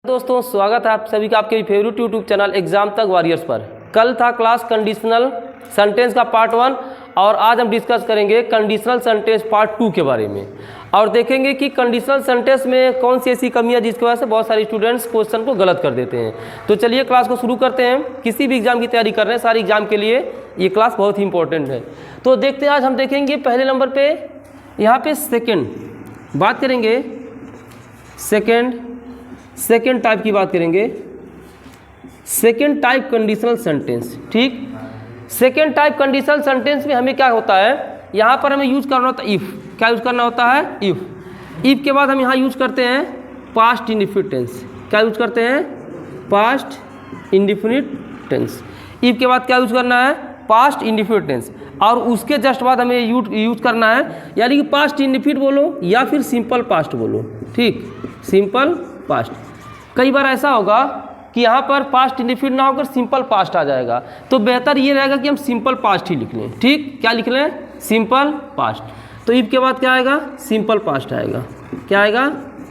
दोस्तों स्वागत है आप सभी का आपके फेवरेट यूट्यूब चैनल एग्जाम तक वॉरियर्स पर। कल था क्लास कंडीशनल सेंटेंस का पार्ट 1 और आज हम डिस्कस करेंगे कंडीशनल सेंटेंस पार्ट 2 के बारे में और देखेंगे कि कंडीशनल सेंटेंस में कौन सी ऐसी कमी है जिसकी वजह से बहुत सारे स्टूडेंट्स क्वेश्चन को गलत कर देते हैं। तो चलिए क्लास को शुरू करते हैं। किसी भी एग्जाम की तैयारी कर रहे हैं, सारे एग्जाम के लिए ये क्लास बहुत ही इंपॉर्टेंट है। तो देखते हैं, आज हम देखेंगे पहले नंबर पर यहाँ पे सेकेंड बात करेंगे, सेकेंड टाइप की बात करेंगे, सेकेंड टाइप कंडीशनल सेंटेंस। ठीक, सेकेंड टाइप कंडीशनल सेंटेंस में हमें क्या होता है, यहाँ पर हमें यूज करना होता है इफ़। क्या यूज करना होता है? इफ़ के बाद हम यहाँ यूज करते हैं पास्ट इंडेफिनिट टेंस। क्या यूज करते हैं? Past indefinite tense. इफ़ के बाद क्या यूज करना है? Past indefinite tense. और उसके जस्ट बाद हमें यूज करना है, यानी कि पास्ट इंडेफिनिट बोलो या फिर सिंपल पास्ट बोलो। ठीक, सिंपल पास्ट। कई बार ऐसा होगा कि यहाँ पर पास्ट इंडेफिनिट ना होकर सिंपल पास्ट आ जाएगा, तो बेहतर ये रहेगा कि हम सिंपल पास्ट ही लिख लें। ठीक, क्या लिख लें? Simple past. तो इफ के बाद क्या आएगा? सिंपल पास्ट आएगा। क्या आएगा?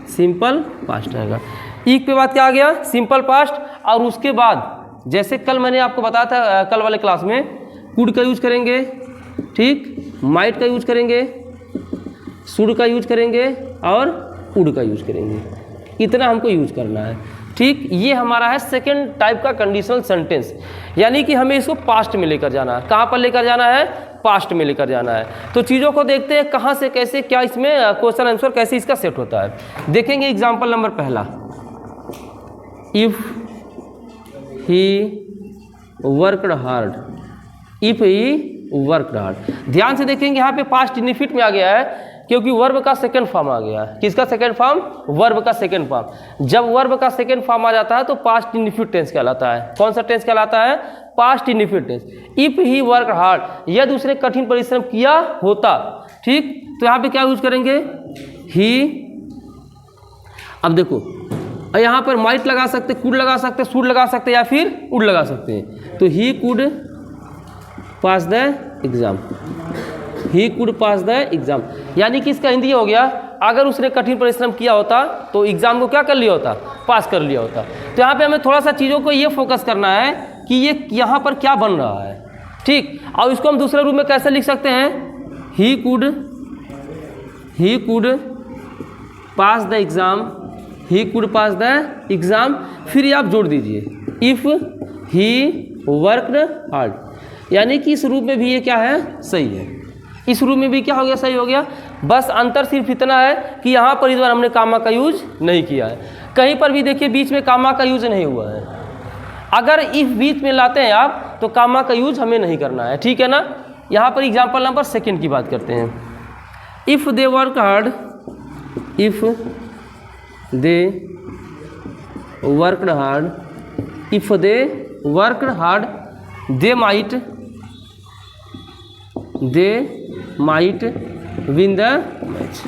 सिंपल पास्ट आएगा। इफ के बाद क्या आ गया? Simple past. और उसके बाद जैसे कल मैंने आपको बताया था, कल वाले क्लास में कुड का यूज करेंगे, ठीक, माइट का यूज करेंगे, शुड का यूज करेंगे और उड का यूज करेंगे। इतना हमको यूज करना है। ठीक, ये हमारा है सेकेंड टाइप का कंडीशनल सेंटेंस, यानी कि हमें इसको पास्ट में लेकर जाना है। कहाँ पर लेकर जाना है? पास्ट में लेकर जाना है। तो चीज़ों को देखते हैं कहाँ से कैसे, क्या इसमें क्वेश्चन आंसर कैसे इसका सेट होता है। देखेंगे एग्जाम्पल नंबर पहला, if he worked hard. If he worked hard, ध्यान से देखेंगे यहाँ पे पास्ट इंडेफिनिट में आ गया है क्योंकि वर्ब का सेकंड फॉर्म आ गया है। किसका सेकंड फॉर्म? वर्ब का सेकंड फॉर्म। जब वर्ब का सेकंड फॉर्म आ जाता है तो पास्ट इंडेफिनिट टेंस कहलाता है। कौन सा टेंस कहलाता है? Past indefinite tense. If he work hard, यदि उसने कठिन परिश्रम किया होता। ठीक, तो यहाँ पे क्या यूज करेंगे? ही। अब देखो, यहाँ पर माइट लगा सकते, कुड लगा सकते, शुड लगा सकते या फिर उड लगा सकते हैं। तो he could pass the exam. He could pass the exam, यानी कि इसका हिंदी हो गया, अगर उसने कठिन परिश्रम किया होता तो एग्जाम को क्या कर लिया होता? पास कर लिया होता। तो यहाँ पे हमें थोड़ा सा चीज़ों को ये फोकस करना है कि ये यहाँ पर क्या बन रहा है। ठीक, और इसको हम दूसरे रूप में कैसे लिख सकते हैं? He could pass the exam. He could pass the exam. फिर आप जोड़ दीजिए इफ़ ही वर्कड हार्ड, यानी कि इस रूप में भी ये क्या है? सही है। इस रूप में भी क्या हो गया? सही हो गया। बस अंतर सिर्फ इतना है कि यहाँ पर इस बार हमने कामा का यूज नहीं किया है। कहीं पर भी देखिए बीच में कामा का यूज नहीं हुआ है। अगर इफ बीच में लाते हैं आप तो कामा का यूज हमें नहीं करना है। ठीक है ना। यहाँ पर एग्जाम्पल नंबर सेकेंड की बात करते हैं। If they work hard, if they worked hard, if they worked hard, they might win the match.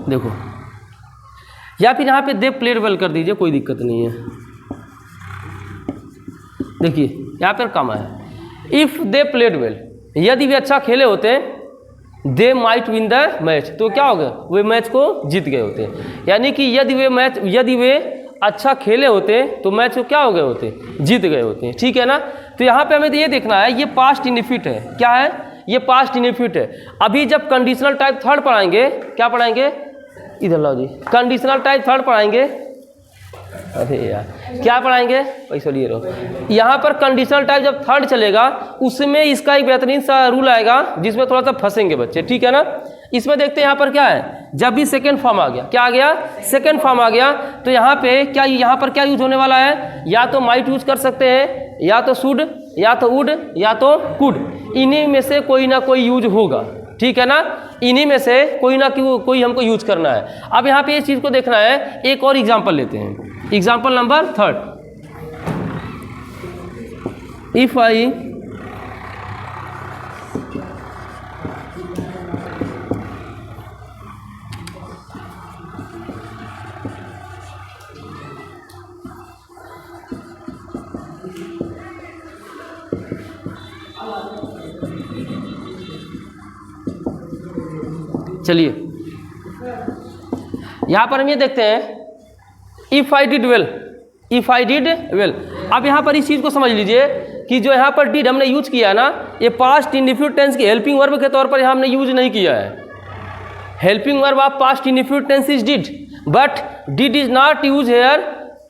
देखो, या फिर यहाँ पे दे प्लेड वेल कर दीजिए, कोई दिक्कत नहीं है। देखिए यहाँ पर कामा है। इफ़ दे प्लेड वेल, यदि वे अच्छा खेले होते, they might win the match, तो क्या हो गया? वे मैच को जीत गए होते। यानी कि यदि वे अच्छा खेले होते तो मैच को क्या हो गए होते? जीत गए होते। ठीक है ना। तो यहाँ पे हमें तो ये देखना है, ये पास्ट इंडेफिनिट है। क्या है? ये पास्ट इंडेफिनिट है। अभी जब कंडीशनल टाइप थर्ड पढ़ाएंगे, क्या पढ़ाएंगे? इधर लाओ जी, कंडीशनल टाइप थर्ड पढ़ाएंगे। अरे यार, क्या पढ़ाएंगे? पैसा लिए रहो। यहाँ पर कंडीशनल टाइप जब थर्ड चलेगा उसमें इसका एक बेहतरीन सा रूल आएगा जिसमें थोड़ा सा फंसेंगे बच्चे। ठीक है ना। इसमें देखते हैं यहाँ पर क्या है, जब भी सेकेंड फॉर्म आ गया, क्या आ गया? सेकेंड फॉर्म आ गया, तो यहाँ पे क्या, यहाँ पर क्या यूज होने वाला है? या तो माइट यूज कर सकते हैं, या तो शुड, या तो वुड, या तो कुड। इन्हीं में से कोई ना कोई यूज होगा। ठीक है ना। इन्हीं में से कोई ना कोई हमको यूज करना है। अब यहाँ पे इस चीज़ को देखना है। एक और एग्जाम्पल लेते हैं, example number third. If I चलिए यहाँ पर हम ये देखते हैं if I did well, if I did well. अब यहाँ पर इस चीज़ को समझ लीजिए कि जो यहाँ पर डिड हमने यूज किया ना, ये पास्ट इंडेफिनिट टेंस की हेल्पिंग वर्ब के तौर पर यहाँ हमने यूज नहीं किया है। Helping verb of past indefinite tense is did, but did is not use here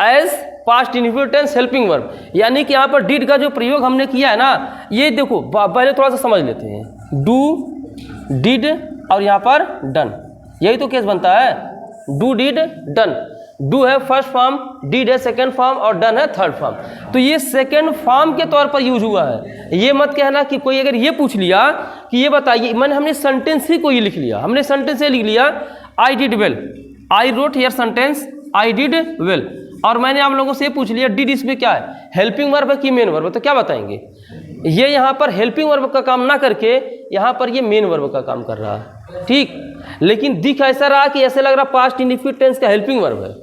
as past indefinite tense helping verb. यानी कि यहाँ पर डिड का जो प्रयोग हमने किया है ना, ये देखो पहले थोड़ा सा समझ लेते हैं। डू, डिड और यहाँ पर डन, यही तो केस बनता है। Do, did, done. डू है फर्स्ट फॉर्म, डिड है सेकंड फॉर्म और डन है थर्ड फॉर्म। तो ये सेकंड फॉर्म के तौर पर यूज हुआ है। ये मत कहना कि कोई अगर ये पूछ लिया कि ये बताइए, मैंने हमने सेंटेंस ही कोई लिख लिया, हमने सेंटेंस ही लिख लिया I did well, I wrote here sentence I did well, और मैंने आप लोगों से पूछ लिया डिड इसमें क्या है, हेल्पिंग वर्ब है कि मेन वर्ब है, तो क्या बताएंगे? ये यहाँ पर हेल्पिंग वर्ब का काम ना करके यहाँ पर ये मेन वर्ब का काम कर रहा है, ठीक। लेकिन दिख ऐसा रहा कि ऐसे लग रहा पास्ट इंडेफिनिट टेंस का हेल्पिंग वर्ब है,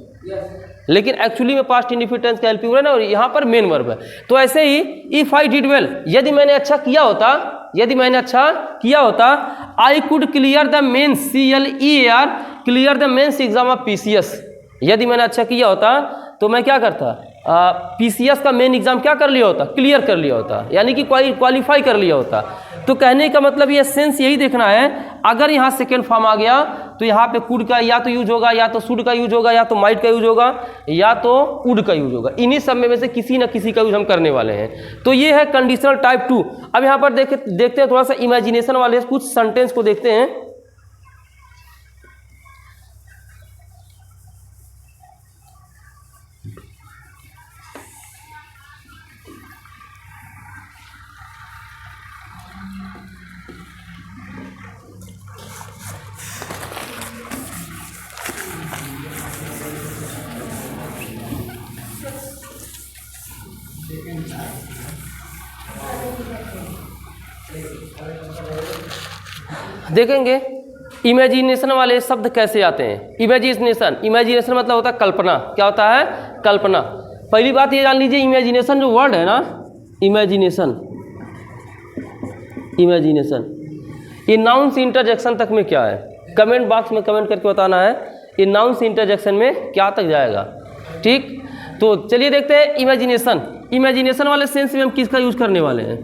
लेकिन एक्चुअली में पास्ट इंडेफिनिट टेंस का हेल्पिंग वर्ब है ना, और यहाँ पर मेन वर्ब है। तो ऐसे ही इफ आई डिड वेल, यदि मैंने अच्छा किया होता, यदि मैंने अच्छा किया होता, I could clear the mains, CLEAR, clear the mains exam of PCS। यदि मैंने अच्छा किया होता तो मैं क्या करता, PCS का मेन एग्जाम क्या कर लिया होता, क्लियर कर लिया होता, यानी कि क्वालिफाई कर लिया होता। तो कहने का मतलब ये सेंस यही देखना है, अगर यहाँ सेकेंड फॉर्म आ गया तो यहाँ पे कुड का या तो यूज होगा, या तो शुड का यूज होगा, या तो माइट का यूज होगा, या तो वुड का यूज होगा। इन्हीं सब में से किसी न किसी का यूज हम करने वाले हैं। तो ये है कंडीशनल टाइप 2। अब यहाँ पर देखते हैं थोड़ा सा इमेजिनेशन वाले कुछ सेंटेंस को देखते हैं। देखेंगे इमेजिनेशन वाले शब्द कैसे आते हैं। इमेजिनेशन, इमेजिनेशन मतलब होता है कल्पना। क्या होता है? कल्पना। पहली बात ये जान लीजिए, इमेजिनेशन जो वर्ड है ना, इमेजिनेशन, इमेजिनेशन ये नाउन से इंटरजेक्शन तक में क्या है? कमेंट बॉक्स में कमेंट करके बताना है ये नाउन से इंटरजेक्शन में क्या तक जाएगा, ठीक। तो चलिए देखते हैं इमेजिनेशन। इमेजिनेशन वाले सेंस में हम किसका यूज करने वाले हैं?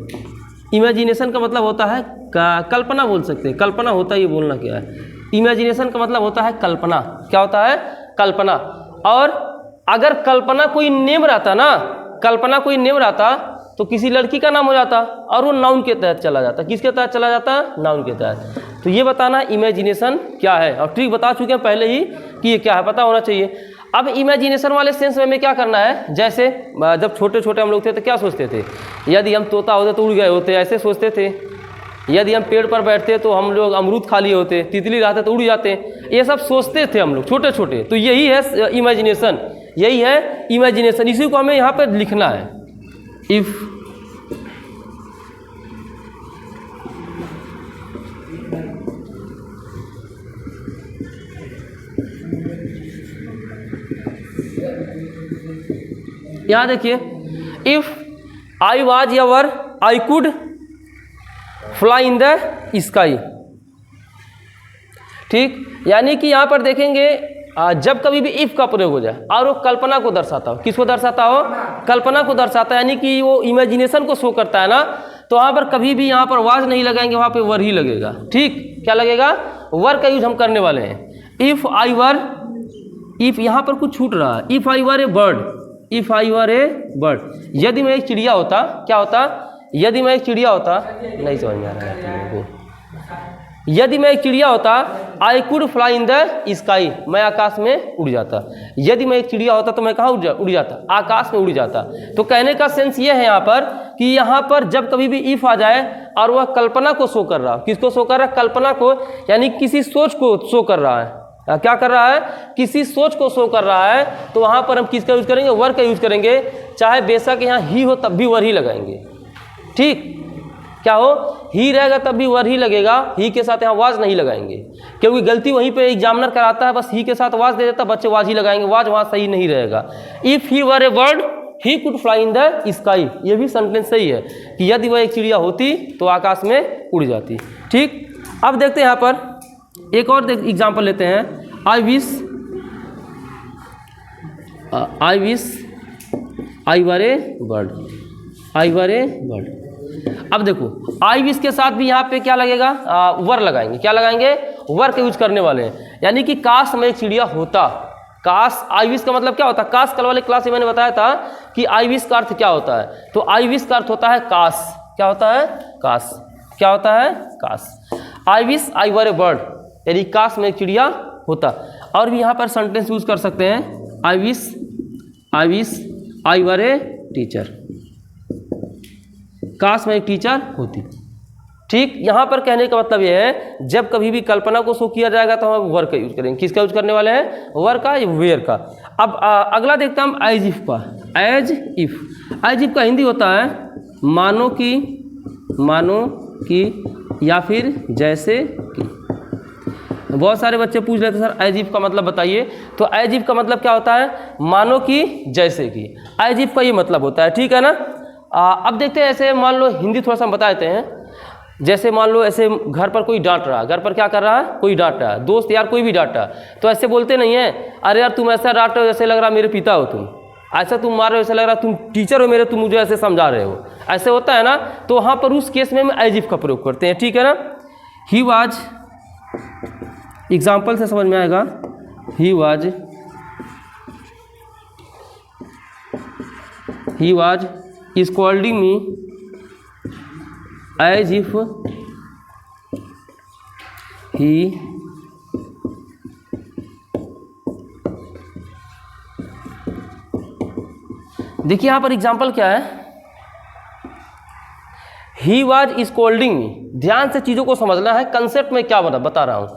इमेजिनेशन का मतलब होता है कल्पना, बोल सकते हैं। कल्पना होता है, ये बोलना क्या है? इमेजिनेशन का मतलब होता है कल्पना। क्या होता है? कल्पना। और अगर कल्पना कोई नेम रहता ना, कल्पना कोई नेम रहता तो किसी लड़की का नाम हो जाता और वो नाउन के तहत चला जाता। किसके तहत चला जाता? नाउन के तहत। तो ये बताना इमेजिनेशन क्या है, और ट्रिक बता चुके हैं पहले ही कि ये क्या है, पता होना चाहिए। अब इमेजिनेशन वाले सेंस में हमें क्या करना है, जैसे जब छोटे छोटे हम लोग थे तो क्या सोचते थे, यदि हम तोता होते तो उड़ गए होते, ऐसे सोचते थे। यदि हम पेड़ पर बैठते तो हम लोग अमरूद खा लिए होते, तितली रहते तो उड़ जाते, ये सब सोचते थे हम लोग छोटे छोटे। तो यही है इमेजिनेशन, यही है इमेजिनेशन। इसी को हमें यहाँ पर लिखना है। इफ यहाँ देखिए, if I was ever I could fly in the sky, ठीक। यानी कि यहाँ पर देखेंगे जब कभी भी इफ का प्रयोग हो जाए और वो कल्पना को दर्शाता हो, किसको दर्शाता हो? कल्पना को दर्शाता है, यानी कि वो इमेजिनेशन को शो करता है ना, तो वहाँ पर कभी भी यहाँ पर वाज नहीं लगाएंगे, वहाँ पे वर ही लगेगा, ठीक। क्या लगेगा? वर का यूज हम करने वाले हैं। इफ आई वर, इफ यहाँ पर कुछ छूट रहा है, if I were A bird, if I were A bird, यदि मैं एक चिड़िया होता, क्या होता? यदि मैं एक चिड़िया होता, नहीं समझ में आ रहा है, यदि मैं एक चिड़िया होता, I could fly in the sky, मैं आकाश में उड़ जाता। यदि मैं एक चिड़िया होता तो मैं कहाँ उड़ जाता? आकाश में उड़ जाता। तो कहने का सेंस ये है यहाँ पर कि यहाँ पर जब कभी भी इफ आ जाए और वह कल्पना को शो कर रहा, किसको शो कर रहा है? कल्पना को, यानी किसी सोच को शो कर रहा है। क्या कर रहा है? किसी सोच को शो कर रहा है, तो वहाँ पर हम किसका यूज करेंगे? वर का यूज करेंगे। चाहे बेशक यहाँ ही हो तब भी वर ही लगाएंगे, ठीक। क्या हो? ही रहेगा तब भी वर ही लगेगा, ही के साथ यहाँ वाज नहीं लगाएंगे, क्योंकि गलती वहीं पे एग्जामिनर कराता है, बस ही के साथ वाज दे देता, बच्चे वाज ही लगाएंगे, वाज वहाँ सही नहीं रहेगा। If he were A bird he could fly in the sky, ये भी सेंटेंस सही है कि यदि वह एक चिड़िया होती तो आकाश में उड़ जाती, ठीक। अब देखते हैं यहाँ पर एक और एग्जाम्पल लेते हैं। I wish I wish I were A bird, I were A bird. अब देखो आई विश के साथ भी यहाँ पे क्या लगेगा, वर लगाएंगे। क्या लगाएंगे, वर का यूज करने वाले हैं। यानी कि काश मैं एक चिड़िया होता। काश, आई विश का मतलब क्या होता है, काश कल वाले क्लास में मैंने बताया था कि आई विश का अर्थ क्या होता है। तो आई विश का अर्थ होता है काश। क्या होता है, काश। क्या होता है, काश। I wish I were A bird, यानी काश मैं एक चिड़िया होता। और भी यहाँ पर सेंटेंस यूज कर सकते हैं, I wish I were a teacher, काश मैं एक टीचर होती। ठीक, यहाँ पर कहने का मतलब यह है जब कभी भी कल्पना को शो किया जाएगा तो हम वर का यूज करेंगे। किसका यूज करने वाले हैं, वर का या वेयर का। अब अगला देखते हैं हम एज इफ का। एज इफ का हिंदी होता है मानो कि या फिर जैसे कि। बहुत सारे बच्चे पूछ लेते हैं सर एज इफ का मतलब बताइए। तो एज इफ का मतलब क्या होता है, मानो कि जैसे कि। एज इफ का ये मतलब होता है, ठीक है ना। अब देखते हैं, ऐसे मान लो हिंदी थोड़ा सा हम बता देते हैं। जैसे मान लो ऐसे घर पर कोई डांट रहा है, घर पर क्या कर रहा है, कोई डांट रहा है, दोस्त यार कोई भी डांट रहा है, तो ऐसे बोलते नहीं है अरे यार तुम ऐसा डांट रहे हो जैसे लग रहा मेरे पिता हो तुम, ऐसा तुम मार रहे हो ऐसा लग रहा तुम टीचर हो मेरे, तुम मुझे ऐसे समझा रहे हो, ऐसे होता है ना। तो वहाँ पर उस केस में हम एज इफ का प्रयोग करते हैं, ठीक है ना। ही वाज, एग्जाम्पल से समझ में आएगा। He was scolding me as if he देखिए यहाँ पर एग्जाम्पल क्या है, ही वाज स्कोल्डिंग मी। ध्यान से चीज़ों को समझना है, कंसेप्ट में क्या बता रहा हूँ।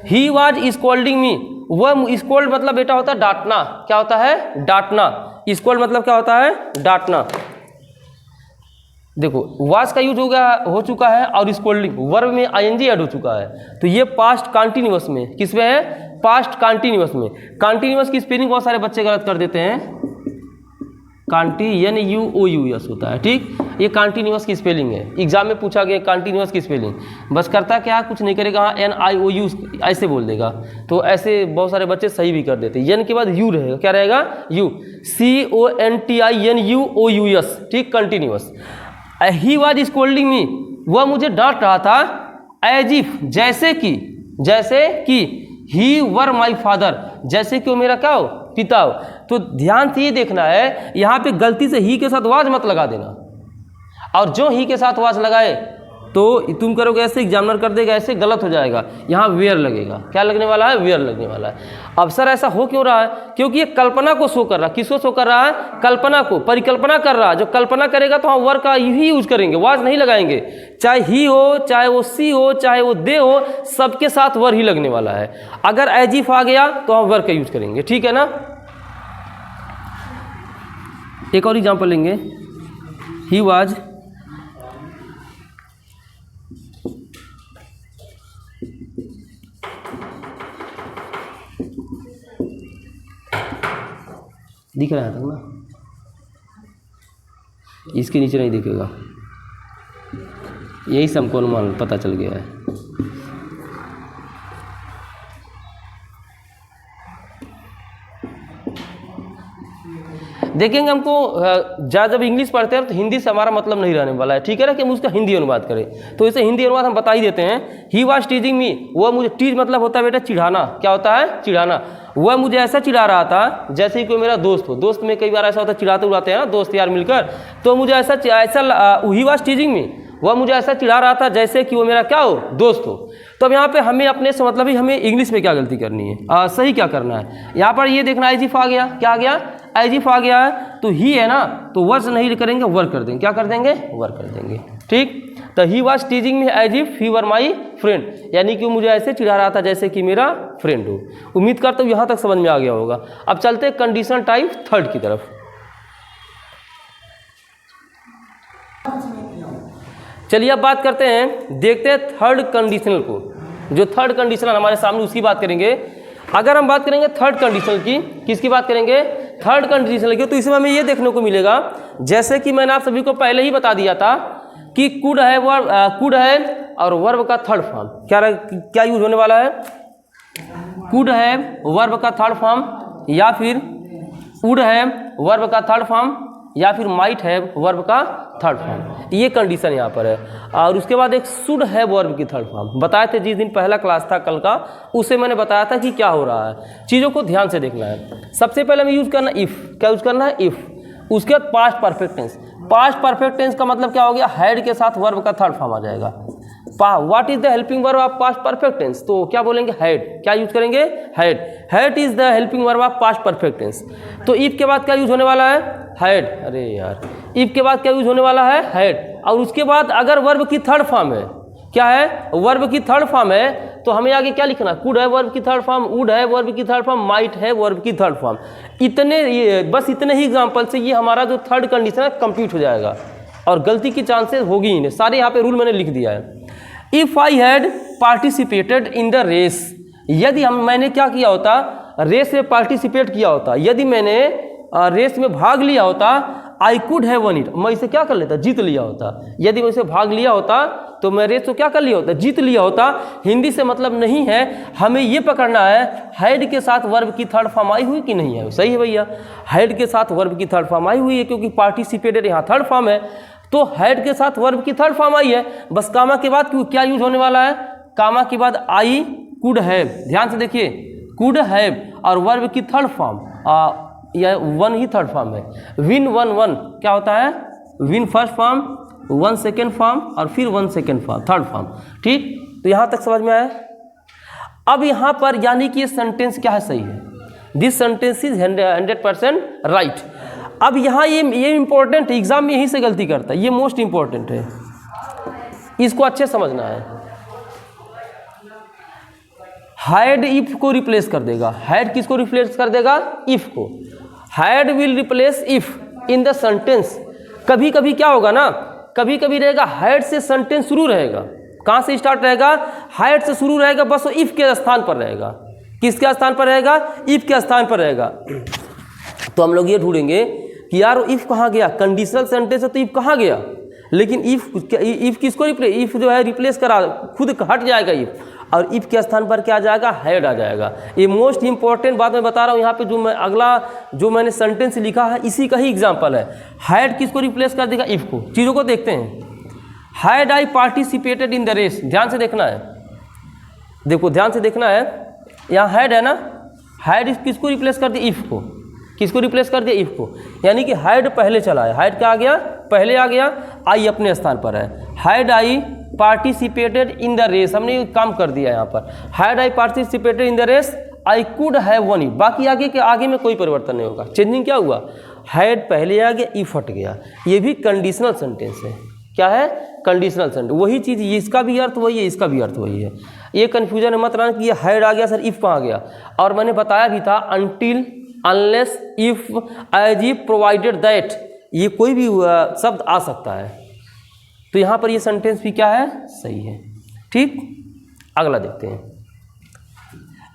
ही वाज स्कोल्डिंग मी, वह स्कोल्ड मतलब बेटा होता है डांटना। क्या होता है, डांटना। स्कोल्ड मतलब क्या होता है, डांटना। देखो वाज का यूज हो चुका है और स्कोल्डिंग वर्ब में आईएनजी ऐड हो चुका है। तो ये पास्ट कंटिन्यूअस में, किस में है, पास्ट कंटिन्यूअस में। कंटिन्यूअस की स्पेलिंग बहुत सारे बच्चे गलत कर देते हैं, NUOUS होता है, ठीक। ये कंटिन्यूअस की स्पेलिंग है, एग्जाम में पूछा गया कंटिन्यूअस की स्पेलिंग। बस करता क्या, कुछ नहीं करेगा, NIOU ऐसे बोल देगा। तो ऐसे बहुत सारे बच्चे सही भी कर देते हैं। यन के बाद यू रहेगा, क्या रहेगा, यू, CONTINUOUS, ठीक, कंटिन्यूअस। ही वाज स्कोल्डिंग मी, वह मुझे डांट रहा था, एज इफ जैसे कि ही वर माई फादर, जैसे कि वो मेरा क्या हो, पिता हो। तो ध्यान से ये देखना है, यहाँ पे गलती से ही के साथ वाज मत लगा देना। और जो ही के साथ वाज लगाए तो तुम करोगे ऐसे, एग्जामिनर कर देगा ऐसे, गलत हो जाएगा। यहाँ वेयर लगेगा। क्या लगने वाला है, वेयर लगने वाला है। अब सर ऐसा हो क्यों रहा है, क्योंकि ये कल्पना को शो कर रहा है। किसको शो कर रहा है, कल्पना को, परिकल्पना कर रहा है। जो कल्पना करेगा तो हम वर का ही यूज करेंगे, वाज नहीं लगाएंगे। चाहे ही हो, चाहे वो सी हो, चाहे वो दे हो, सबके साथ वर ही लगने वाला है। अगर एज इफ आ गया तो हम वर का यूज करेंगे, ठीक है ना। एक और एग्जाम्पल लेंगे, ही वाज दिख रहा है ना, इसके नीचे नहीं दिखेगा, यही से हमको अनुमान पता चल गया है। देखेंगे हमको जब इंग्लिश पढ़ते हैं तो हिंदी से हमारा मतलब नहीं रहने वाला है, ठीक है ना, कि हम उसका हिंदी अनुवाद करें। तो इसे हिंदी अनुवाद हम बता ही देते हैं। ही वाज टीजिंग मी, वह मुझे, टीज मतलब होता है बेटा चिढ़ाना। क्या होता है, चिढ़ाना। वह मुझे ऐसा चिढ़ा रहा था जैसे कि कोई मेरा दोस्त हो। दोस्त में कई बार ऐसा होता है, चिढ़ाते उड़ाते हैं ना दोस्त यार मिलकर। तो मुझे ऐसा ही वाज टीजिंग मी, वह मुझे ऐसा चिढ़ा रहा था जैसे कि वो मेरा क्या हो, दोस्त हो। तो अब यहाँ पे हमें अपने से मतलब ही हमें इंग्लिश में क्या गलती करनी है, सही क्या करना है। यहाँ पर ये देखना एज इफ आ गया, क्या आ गया, एज इफ आ गया है। तो ही है ना, तो वर्स नहीं करेंगे, वर्क कर देंगे। क्या कर देंगे, वर्क कर देंगे, ठीक। तो he was teasing me as if he were my friend, यानी कि मुझे ऐसे चिढ़ा रहा था जैसे कि मेरा फ्रेंड हो। उम्मीद करता हूँ यहाँ तक समझ में आ गया होगा। अब चलते हैं कंडीशनल टाइप थर्ड की तरफ। चलिए अब बात करते हैं, देखते हैं थर्ड कंडीशनल को। जो थर्ड कंडीशनल हमारे सामने उसकी बात करेंगे। अगर हम बात करेंगे थर्ड कंडीशनल की, किसकी बात करेंगे, थर्ड कंडीशनल की, तो इसमें हमें ये देखने को मिलेगा, जैसे कि मैंने आप सभी को पहले ही बता दिया था कि कुड है, कुड है और वर्ब का थर्ड फॉर्म क्या यूज होने वाला है, कुड है वर्ब का थर्ड फॉर्म, या फिर वुड है वर्ब का थर्ड फॉर्म या फिर माइट है वर्ब का थर्ड फॉर्म, ये कंडीशन यहाँ पर है। और उसके बाद एक शुड है वर्ब की थर्ड फॉर्म। बताए थे जिस दिन पहला क्लास था कल का, उससे मैंने बताया था कि क्या हो रहा है, चीज़ों को ध्यान से देखना है। सबसे पहले हमें यूज़ करना इफ़, क्या यूज़ करना है इफ़। उसके बाद past perfect tense. Past perfect tense का मतलब क्या हो गया, हैड के साथ वर्ब का थर्ड फॉर्म आ जाएगा। What is the helping verb of past perfect tense, तो क्या बोलेंगे हैड, क्या यूज करेंगे had. Had is the helping verb of past perfect tense. तो इफ के बाद क्या यूज होने वाला है हैड, अरे यार इफ के बाद क्या यूज होने वाला है हैड। और उसके बाद अगर वर्ब की थर्ड फॉर्म है, क्या है वर्ब की थर्ड फॉर्म है, तो हमें आगे क्या लिखना, कुड है वर्ब की थर्ड फॉर्म, वुड है वर्ब की थर्ड फॉर्म, माइट है वर्ब की थर्ड फॉर्म। बस इतने ही एग्जाम्पल से ये हमारा जो थर्ड कंडीशन है कंप्लीट हो जाएगा और गलती की चांसेस होगी ही नहीं। सारे यहाँ पे रूल मैंने लिख दिया है। If I had participated in the race, यदि मैंने क्या किया होता, रेस में पार्टिसिपेट किया होता, यदि मैंने रेस में भाग लिया होता, I could have won it, मैं इसे क्या कर लेता, जीत लिया होता। यदि मैं इसे भाग लिया होता तो मैं रेस को क्या कर लिया होता, जीत लिया होता। हिंदी से मतलब नहीं है, हमें ये पकड़ना है हैड के साथ वर्ब की थर्ड फॉर्म आई हुई कि नहीं है। सही है भैया, हैड के साथ वर्ब की थर्ड फॉर्म आई हुई है, क्योंकि पार्टिसिपेटेड यहाँ थर्ड फॉर्म है, तो हैड के साथ वर्ब की थर्ड फॉर्म आई है। बस कामा के बाद क्या यूज होने वाला है, कामा के बाद आई कुड हैव। ध्यान से देखिए, कुड हैव और वर्ब की थर्ड फॉर्म या वन ही थर्ड फॉर्म है। विन वन वन क्या होता है, win first form, one second form और फिर one second form third form. ठीक, तो यहाँ तक समझ में आया। अब यहाँ पर यानी कि ये सेंटेंस क्या है, सही है, दिस सेंटेंस इज 100% राइट। अब यहाँ ये इंपॉर्टेंट है, एग्जाम में यहीं से गलती करता है, ये मोस्ट इंपॉर्टेंट है, इसको अच्छे समझना है। हैड इफ को रिप्लेस कर देगा, हैड किसको रिप्लेस कर देगा, इफ को। Had will replace if in the sentence. कभी कभी क्या होगा ना, कभी कभी रहेगा हैड से सेंटेंस शुरू रहेगा, कहाँ से स्टार्ट रहेगा, हैड से शुरू रहेगा, बस वो इफ के स्थान पर रहेगा। किसके स्थान पर रहेगा, इफ के स्थान पर रहेगा। तो हम लोग ये ढूंढेंगे कि यार इफ कहाँ गया, कंडीशनल सेंटेंस है तो इफ कहाँ गया, लेकिन इफ किसको रिप्लेस, इफ जो है रिप्लेस करा, खुद हट जाएगा इफ, और इफ के स्थान पर क्या आ जाएगा, हैड आ जाएगा। ये मोस्ट इंपॉर्टेंट बात मैं बता रहा हूँ यहाँ पे। जो मैं अगला जो मैंने सेंटेंस लिखा है इसी का ही एग्जांपल है। हैड किसको रिप्लेस कर देगा, इफ को। चीज़ों को देखते हैं। Had I participated in the race, ध्यान से देखना है, देखो ध्यान से देखना है। यहाँ हैड है ना, हैड किसको रिप्लेस कर दिया, इफ को। किसको रिप्लेस कर दिया, इफ को। यानी कि हैड पहले चला है, हैड क्या आ गया, पहले आ गया, आई अपने स्थान पर है। Had I participated in the race, हमने ये काम कर दिया यहाँ पर। Had I participated in the race, I could have won it. बाकी आगे के आगे में कोई परिवर्तन नहीं होगा। चेंजिंग क्या हुआ, हैड पहले आ गया, इफ हट गया। ये भी कंडीशनल सेंटेंस है। क्या है, कंडीशनल सेंटेंस। वही चीज़, इसका भी अर्थ वही है, इसका भी अर्थ वही है। ये कन्फ्यूजन मत रहना कि ये हैड आ गया सर, इफ कहाँ गया। और मैंने बताया भी था until, unless, if, as if, provided that, ये कोई भी शब्द आ सकता है। तो यहाँ पर ये सेंटेंस भी क्या है, सही है। ठीक, अगला देखते हैं।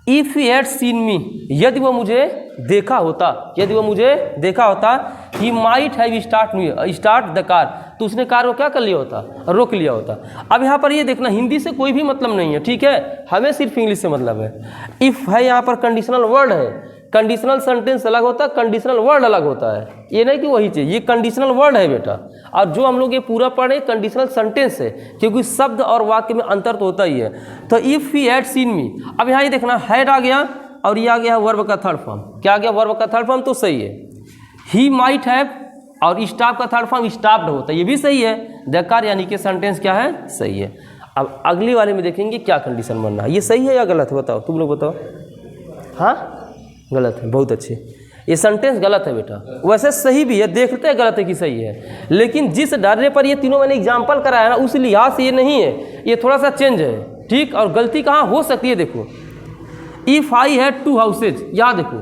इफ ही हैड सीन मी, यदि वो मुझे देखा होता, यदि वो मुझे देखा होता, he might have start the car, तो उसने कार को क्या कर लिया होता, रोक लिया होता। अब यहाँ पर ये देखना, हिंदी से कोई भी मतलब नहीं है, ठीक है, हमें सिर्फ इंग्लिश से मतलब है। इफ है यहाँ पर कंडीशनल वर्ड है। कंडीशनल सेंटेंस अलग होता है, कंडीशनल वर्ड अलग होता है। ये नहीं कि वही चीज़, ये कंडीशनल वर्ड है बेटा। और जो हम लोग ये पूरा पढ़े कंडीशनल सेंटेंस है, क्योंकि शब्द और वाक्य में अंतर तो होता ही है। तो इफ़ ही हैड सीन मी, अब यहाँ ये देखना, हैड आ गया और ये आ गया वर्ब का थर्ड फॉर्म। क्या आ गया, वर्ब का थर्ड फॉर्म, तो सही है। ही माइट हैव और स्टॉप का थर्ड फॉर्म स्टॉप्ड होता है, ये भी सही है। द कार यानी कि सेंटेंस क्या है, सही है। अब अगली वाले में देखेंगे क्या कंडीशन बनना है। ये सही है या गलत है, बताओ तुम लोग बताओ। हाँ, गलत है, बहुत अच्छे। ये सेंटेंस गलत है बेटा, वैसे सही भी है, देखते हैं गलत है कि सही है, लेकिन जिस डरने पर ये तीनों मैंने एग्जाम्पल कराया ना, उस लिहाज से ये नहीं है, ये थोड़ा सा चेंज है। ठीक, और गलती कहाँ हो सकती है, देखो इफ़ आई हैड 2 हाउसेज, यहाँ देखो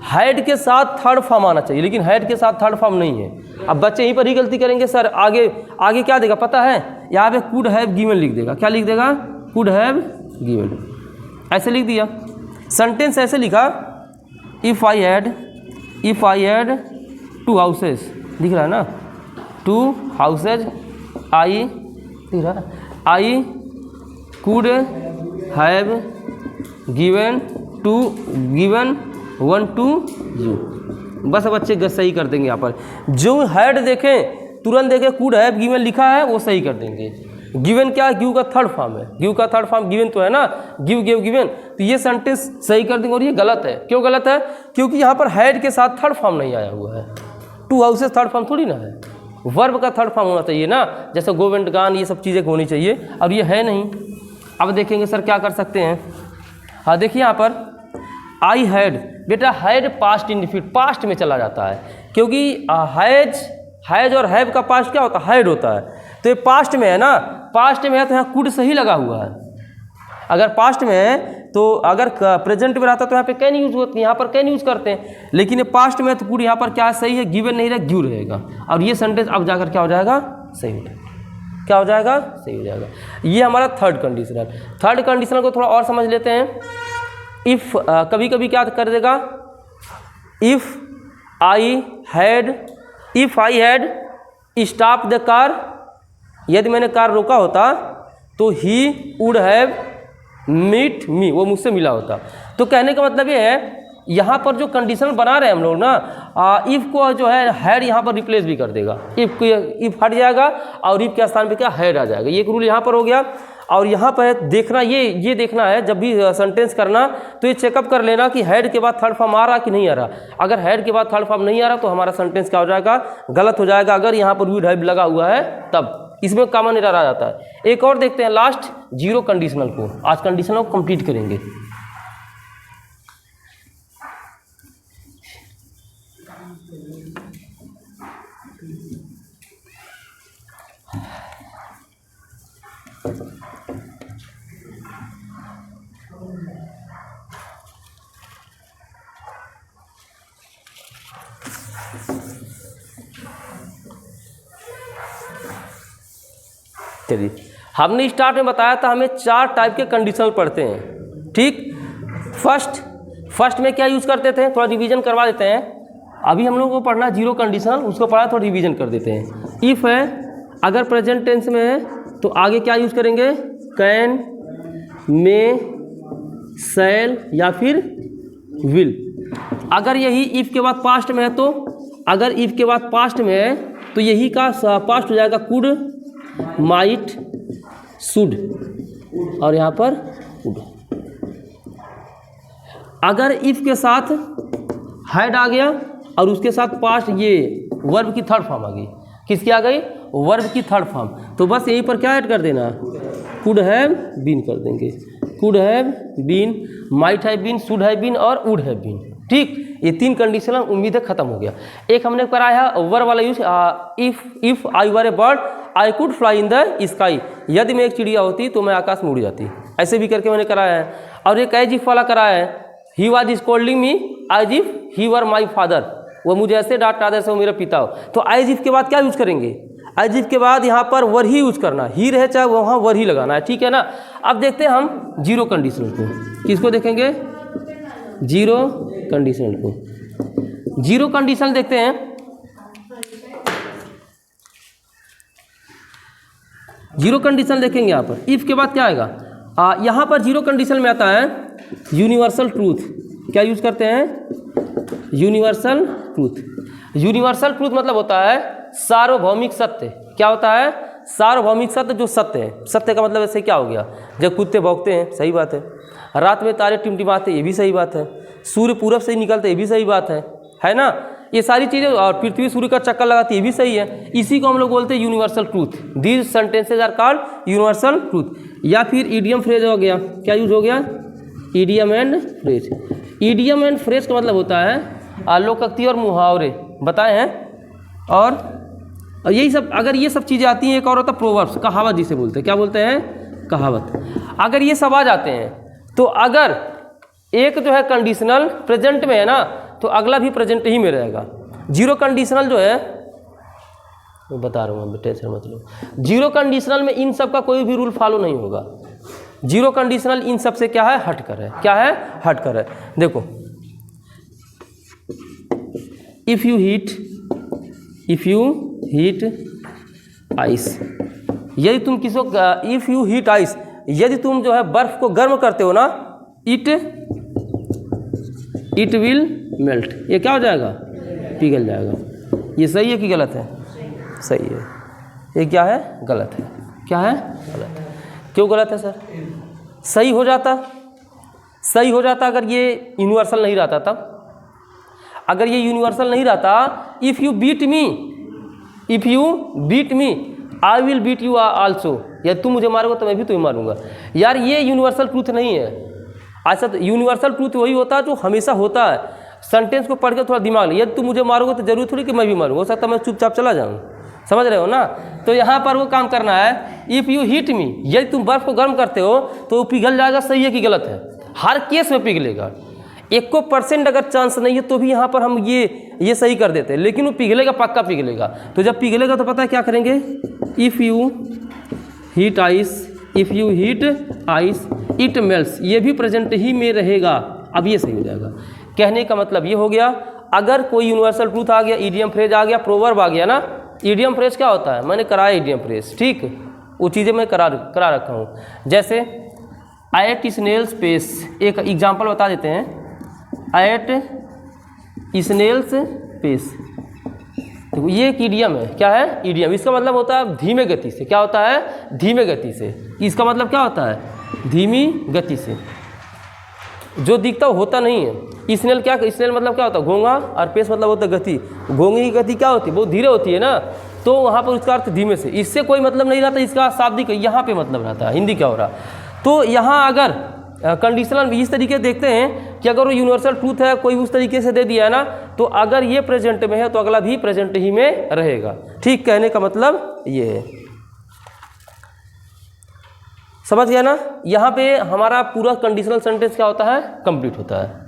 हैड के साथ थर्ड फॉर्म आना चाहिए, लेकिन हैड के साथ थर्ड फॉर्म नहीं है। अब बच्चे यहीं पर ही गलती करेंगे सर, आगे क्या देगा पता है, यहाँ पे कुड हैव गिवन लिख देगा। क्या लिख देगा, कुड हैव गिवन, ऐसे लिख दिया। सेंटेंस ऐसे लिखा, इफ़ आई हैड 2 हाउसेज, दिख रहा है ना, 2 हाउसेज, आई दिख रहा है, आई could have given 1 to you। बस बच्चे सही कर देंगे यहाँ पर। जो हैड देखें तुरंत देखें कुड हैव गिवन लिखा है वो सही कर देंगे। गिवन क्या है? गिव का थर्ड फॉर्म है। गिव का थर्ड फॉर्म गिवन तो है ना, गिव गिव गिवन, तो ये सेंटेंस सही कर देंगे। और ये गलत है। क्यों गलत है? क्योंकि यहाँ पर हैड के साथ थर्ड फॉर्म नहीं आया हुआ है। टू हाउसेस थर्ड फॉर्म थोड़ी ना है, वर्ब का थर्ड फॉर्म होना चाहिए ना, जैसे गो वेंट गान ये सब चीज़ें होनी चाहिए, और ये है नहीं। अब देखेंगे सर क्या कर सकते हैं। हाँ देखिए यहाँ पर आई हैड, बेटा हैड पास्ट इंडिफिनिट, पास्ट में चला जाता है, क्योंकि हैज और हैव का पास्ट क्या होता है? हैड होता है। तो ये पास्ट में है ना, पास्ट में है तो यहाँ कुड सही लगा हुआ है। अगर पास्ट में है तो अगर प्रेजेंट में रहता तो यहाँ पे कैन यूज होती है, यहाँ पर कैन यूज करते हैं, लेकिन ये पास्ट में तो कुड यहाँ पर क्या सही है? गिवन नहीं रहेगा, गिव रहेगा। और ये सेंटेंस अब जाकर क्या हो जाएगा? सही हो जाएगा। क्या हो जाएगा? सही हो जाएगा। ये हमारा थर्ड कंडीशनल। थर्ड कंडीशनल को थोड़ा और समझ लेते हैं। इफ़ कभी कभी क्या कर देगा? If I had stop the car, यदि मैंने कार रोका होता तो he would have meet me, वो मुझसे मिला होता। तो कहने का मतलब ये है यहाँ पर जो कंडीशनल बना रहे हैं हम लोग ना, इफ़ को जो है हैड यहाँ पर रिप्लेस भी कर देगा। इफ़ हट जाएगा और इफ़ के स्थान पे क्या हैड आ जाएगा। ये एक रूल यहाँ पर हो गया। और यहाँ पर देखना ये देखना है जब भी सेंटेंस करना तो ये चेकअप कर लेना कि हैड के बाद थर्ड फॉर्म आ रहा कि नहीं आ रहा। अगर हैड के बाद थर्ड फॉर्म नहीं आ रहा तो हमारा सेंटेंस क्या हो जाएगा? गलत हो जाएगा। अगर यहाँ पर वुड हैव लगा हुआ है तब इसमें कॉमन एरर आ जाता है। एक और देखते हैं लास्ट जीरो कंडीशनल को। आज कंडीशनल को कंप्लीट करेंगे। चलिए, हमने स्टार्ट में बताया था हमें 4 टाइप के कंडीशनल पढ़ते हैं। ठीक, फर्स्ट में क्या यूज़ करते थे? थोड़ा रिवीजन करवा देते हैं। अभी हम लोगों को पढ़ना जीरो कंडीशनल, उसको पढ़ा थोड़ा रिवीजन कर देते हैं। इफ़ है, अगर प्रेजेंट टेंस में है तो आगे क्या यूज़ करेंगे? कैन, मे, शैल या फिर विल। अगर यही इफ़ के बाद पास्ट में है तो, अगर इफ़ के बाद पास्ट में है तो यही का पास्ट हो जाएगा कुड, माइट, शुड, और यहाँ पर वुड। अगर इफ़ के साथ हैड आ गया और उसके साथ पास्ट, ये वर्ब की थर्ड फॉर्म आ गई। किसकी आ गई? वर्ब की थर्ड फॉर्म। तो बस यहीं पर क्या ऐड कर देना? कुड हैव बीन कर देंगे। Could have been, might have been, should have been और वुड हैव बीन। ठीक, ये 3 कंडीशनल उम्मीद है खत्म हो गया। एक हमने कराया है वर्ब वाला use, if I were A bird I could fly in the sky, यदि मैं एक चिड़िया होती तो मैं आकाश में उड़ जाती। ऐसे भी करके मैंने कराया है। और एक एज इफ वाला कराया है, he was scolding me as if he were my father, वो मुझे ऐसे डांटता जैसे वो मेरा पिता हो। तो एज इफ के बाद क्या यूज करेंगे? एज इफ के बाद यहाँ पर वर ही यूज करना, ही रहे चाहे वहाँ वर ही लगाना है। ठीक है ना। अब देखते हैं हम जीरो कंडीशनल को। किसको देखेंगे? जीरो कंडीशनल को। जीरो कंडीशनल देखते हैं। जीरो कंडीशनल देखेंगे यहाँ पर। इफ के बाद क्या आएगा? यहाँ पर जीरो कंडीशनल में आता है यूनिवर्सल ट्रूथ। क्या यूज करते हैं? Universal truth. यूनिवर्सल ट्रूथ मतलब होता है सार्वभौमिक सत्य। क्या होता है? सार्वभौमिक सत्य, जो सत्य है। सत्य का मतलब ऐसे क्या हो गया? जब कुत्ते भौंकते हैं, सही बात है। रात में तारे टिमटिमाते, ये भी सही बात है। सूर्य पूरब से ही निकलते, ये भी सही बात है ना। ये सारी चीज़ें, और पृथ्वी सूर्य का चक्कर लगाती, ये भी सही है। इसी को हम लोग बोलते हैं universal truth. These sentences are called universal truth. या फिर ईडियम फ्रेज हो गया। क्या यूज हो गया? Idiom and phrase. Idiom and phrase का मतलब होता है लोकोक्ति और मुहावरे बताए हैं। और यही सब, अगर ये सब चीज़ें आती हैं, एक और होता है प्रोवर्ब्स, कहावत जिसे बोलते हैं। क्या बोलते हैं? कहावत। अगर ये सब आ जाते हैं तो अगर एक जो है कंडीशनल प्रेजेंट में है ना, तो अगला भी प्रेजेंट ही में रहेगा। जीरो कंडीशनल जो है, मैं बता रहा हूँ, टेंशन मत लो। जीरो कंडीशनल में इन सब का कोई भी रूल फॉलो नहीं होगा। जीरो कंडीशनल इन सब से क्या है? हटकर है। क्या है? हटकर है। देखो, इफ यू हीट आइस, यदि तुम किसी को, इफ यू हीट आइस, यदि तुम जो है बर्फ को गर्म करते हो ना, इट विल मेल्ट। ये क्या हो जाएगा? पिघल जाएगा। ये सही है कि गलत है? सही है। ये क्या है? गलत है। क्या है? गलत है। क्यों गलत है सर? सही हो जाता, सही हो जाता अगर ये यूनिवर्सल नहीं रहता तब। अगर ये यूनिवर्सल नहीं रहता, if you beat me, if you beat me I will beat you also, या तुम मुझे मारोगे तो मैं भी तुम्हें मारूंगा। यार ये यूनिवर्सल ट्रूथ नहीं है। ऐसा तो यूनिवर्सल ट्रूथ वही होता है जो हमेशा होता है। सेंटेंस को पढ़ के थोड़ा दिमाग ले, यदि तुम मुझे मारोगे तो जरूरी थोड़ी कि मैं भी मारूंगा, हो सकता है मैं चुपचाप चला जाऊँ। समझ रहे हो ना? तो यहाँ पर वो काम करना है, इफ़ यू हीट मी, यदि तुम बर्फ़ को गर्म करते हो तो वो पिघल जाएगा। सही है कि गलत है? हर केस में पिघलेगा। 1% अगर चांस नहीं है तो भी यहाँ पर हम ये सही कर देते हैं, लेकिन वो पिघलेगा, पक्का पिघलेगा। तो जब पिघलेगा तो पता है क्या करेंगे? If you heat ice, if you heat ice it melts, ये भी प्रेजेंट ही में रहेगा। अब ये सही हो जाएगा। कहने का मतलब ये हो गया, अगर कोई यूनिवर्सल ट्रूथ आ गया, ईडियम फ्रेज आ गया, प्रोवर्ब आ गया ना। ईडियम फ्रेज क्या होता है? मैंने कराया ईडियम फ्रेज, ठीक, वो चीज़ें मैं करा रखा हूँ। जैसे एट स्नेल्स पेस, एक एग्जाम्पल बता देते हैं। एट स्नेल्स पेस, तो ये एक ईडियम है। क्या है? ईडियम। इसका मतलब होता है धीमे गति से। क्या होता है? धीमे गति से। इसका मतलब क्या होता है? धीमी गति से। जो दिखता होता नहीं है। स्नेल क्या, स्नेल मतलब क्या होता है? घोंघा, और पेस मतलब होता है गति। घोंघे की गति क्या होती है? बहुत धीरे होती है ना, तो वहाँ पर उसका अर्थ धीमे से। इससे कोई मतलब नहीं रहता, इसका शाब्दिक यहाँ पे मतलब रहता है। हिंदी क्या हो रहा? तो यहाँ अगर कंडीशनल इस तरीके देखते हैं कि अगर वो यूनिवर्सल ट्रूथ है, कोई उस तरीके से दे दिया है ना, तो अगर ये प्रेजेंट में है तो अगला भी प्रेजेंट ही में रहेगा। ठीक, कहने का मतलब ये है। समझ गया ना? यहाँ पे हमारा पूरा कंडीशनल सेंटेंस क्या होता है? कंप्लीट होता है।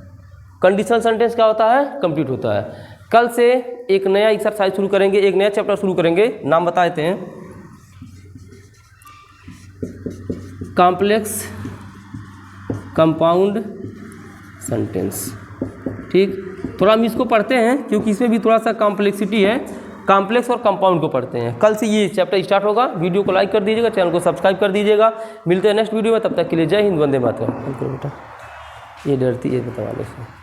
कंडीशनल सेंटेंस क्या होता है? कंप्लीट होता है। कल से एक नया एक्सरसाइज शुरू करेंगे, एक नया चैप्टर शुरू करेंगे। नाम बता देते हैं, कॉम्प्लेक्स कंपाउंड सेंटेंस। ठीक, थोड़ा हम इसको पढ़ते हैं क्योंकि इसमें भी थोड़ा सा कॉम्प्लेक्सिटी है। कॉम्प्लेक्स और कंपाउंड को पढ़ते हैं। कल से ये चैप्टर स्टार्ट होगा। वीडियो को लाइक कर दीजिएगा, चैनल को सब्सक्राइब कर दीजिएगा। मिलते हैं नेक्स्ट वीडियो में, तब तक के लिए जय हिंद, वंदे मातरम। बेटा ये डरती है बताने से।